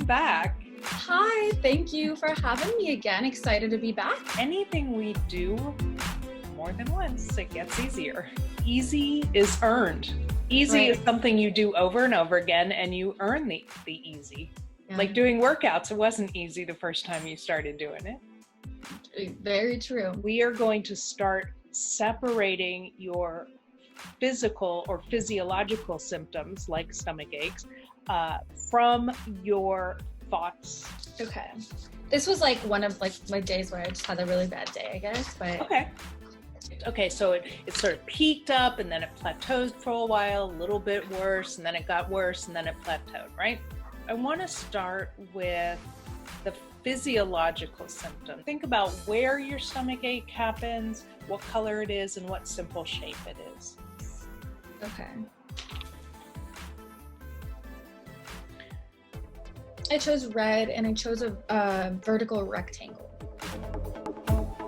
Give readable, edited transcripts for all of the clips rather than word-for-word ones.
back. Hi, thank you for having me again. Excited to be back. Anything we do more than once, it gets easier. Easy is earned. Easy is something you do over and over again, and you earn the easy. Yeah. Like doing workouts, it wasn't easy the first time you started doing it. Very true. We are going to start separating your physical or physiological symptoms like stomach aches from your thoughts. Okay. This was like one of like my days where I just had a really bad day, I guess. But Okay, so it sort of peaked up and then it plateaued for a while, a little bit worse, and then it got worse and then it plateaued, right? I want to start with the physiological symptom. Think about where your stomach ache happens, what color it is, and what simple shape it is. Okay. I chose red and I chose a vertical rectangle.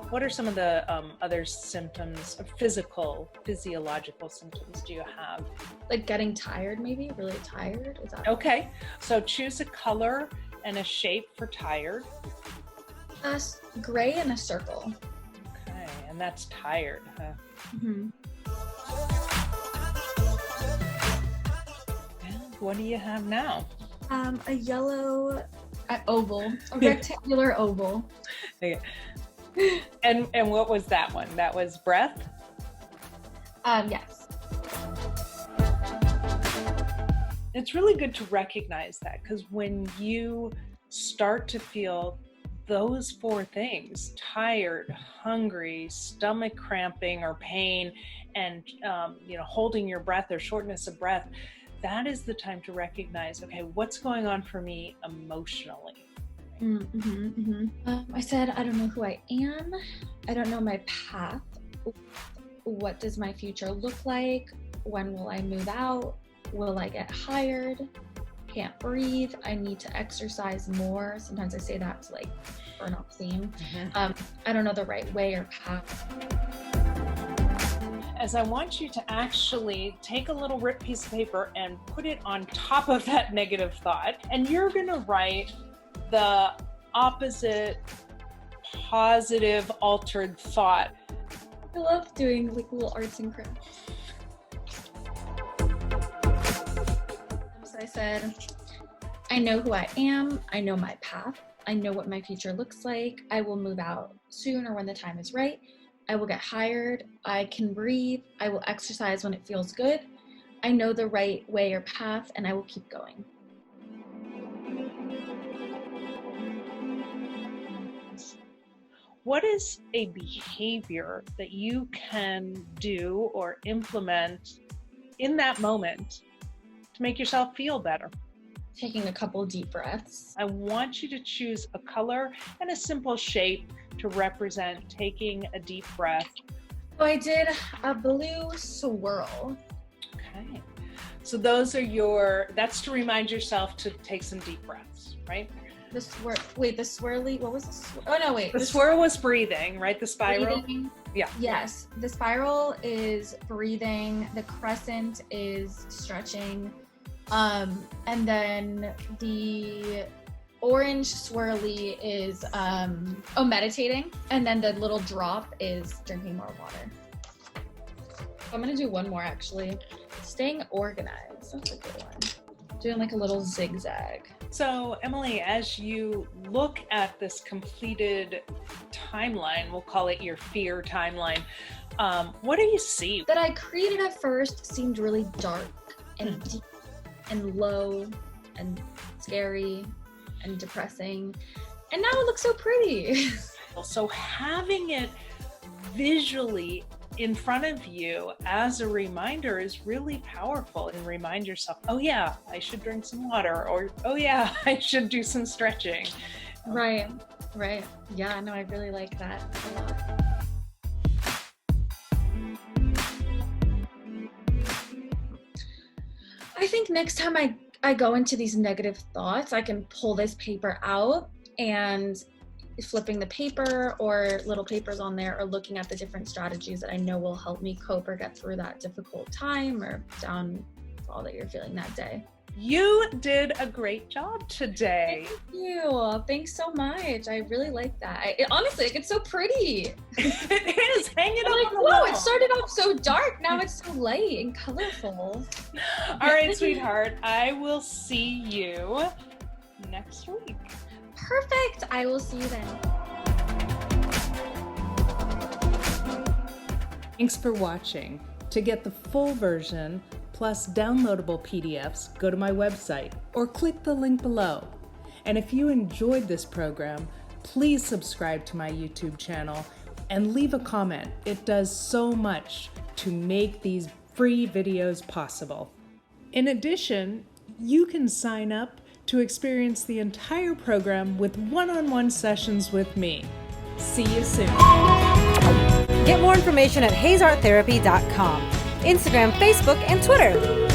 What are some of the other symptoms, physiological symptoms do you have? Like getting tired, maybe? Really tired? Is that okay? So choose a color and a shape for tired. Gray and a circle. Okay, and that's tired, huh? Mm-hmm. And what do you have now? A yellow oval, a rectangular oval. Okay. And what was that one? That was breath? Yes. It's really good to recognize that, because when you start to feel those four things, tired, hungry, stomach cramping or pain, and holding your breath or shortness of breath, that is the time to recognize, okay, what's going on for me emotionally? I said, I don't know who I am. I don't know my path. What does my future look like? When will I move out? Will I get hired? Can't breathe. I need to exercise more. Sometimes I say that to like burn off steam. I don't know the right way or path. As I want you to actually take a little ripped piece of paper and put it on top of that negative thought, and you're going to write the opposite positive altered thought. I love doing like little arts and crafts. So I said, I know who I am. I know my path. I know what my future looks like. I will move out soon or when the time is right. I will get hired. I can breathe. I will exercise when it feels good. I know the right way or path, and I will keep going. What is a behavior that you can do or implement in that moment to make yourself feel better? Taking a couple deep breaths. I want you to choose a color and a simple shape to represent taking a deep breath. So I did a blue swirl. Okay. So that's to remind yourself to take some deep breaths, right? The swirly, what was the The swirl was breathing, right? The spiral? Breathing. Yeah. Yes. The spiral is breathing. The crescent is stretching. And then the orange swirly is meditating. And then the little drop is drinking more water. I'm gonna do one more actually. Staying organized. That's a good one. Doing like a little zigzag. So Emily, as you look at this completed timeline, we'll call it your fear timeline, what do you see? That I created at first seemed really dark and deep and low and scary and depressing. And now it looks so pretty. So having it visually in front of you as a reminder is really powerful, and remind yourself, oh yeah, I should drink some water, or oh yeah, I should do some stretching. Right. Yeah, no, I really like that a lot. I think next time I go into these negative thoughts, I can pull this paper out and flipping the paper or little papers on there, or looking at the different strategies that I know will help me cope or get through that difficult time or downfall that you're feeling that day. You did a great job today. Thank you. Thanks so much. I really like that. Honestly, like, it's so pretty. It is. Hang it I'm up like, on the whoa, wall. it started off so dark. Now it's so light and colorful. All right, sweetheart. I will see you next week. Perfect. I will see you then. Thanks for watching. To get the full version plus downloadable PDFs, go to my website or click the link below. And if you enjoyed this program, please subscribe to my YouTube channel and leave a comment. It does so much to make these free videos possible. In addition, you can sign up to experience the entire program with one-on-one sessions with me. See you soon. Get more information at hazarttherapy.com, Instagram, Facebook, and Twitter.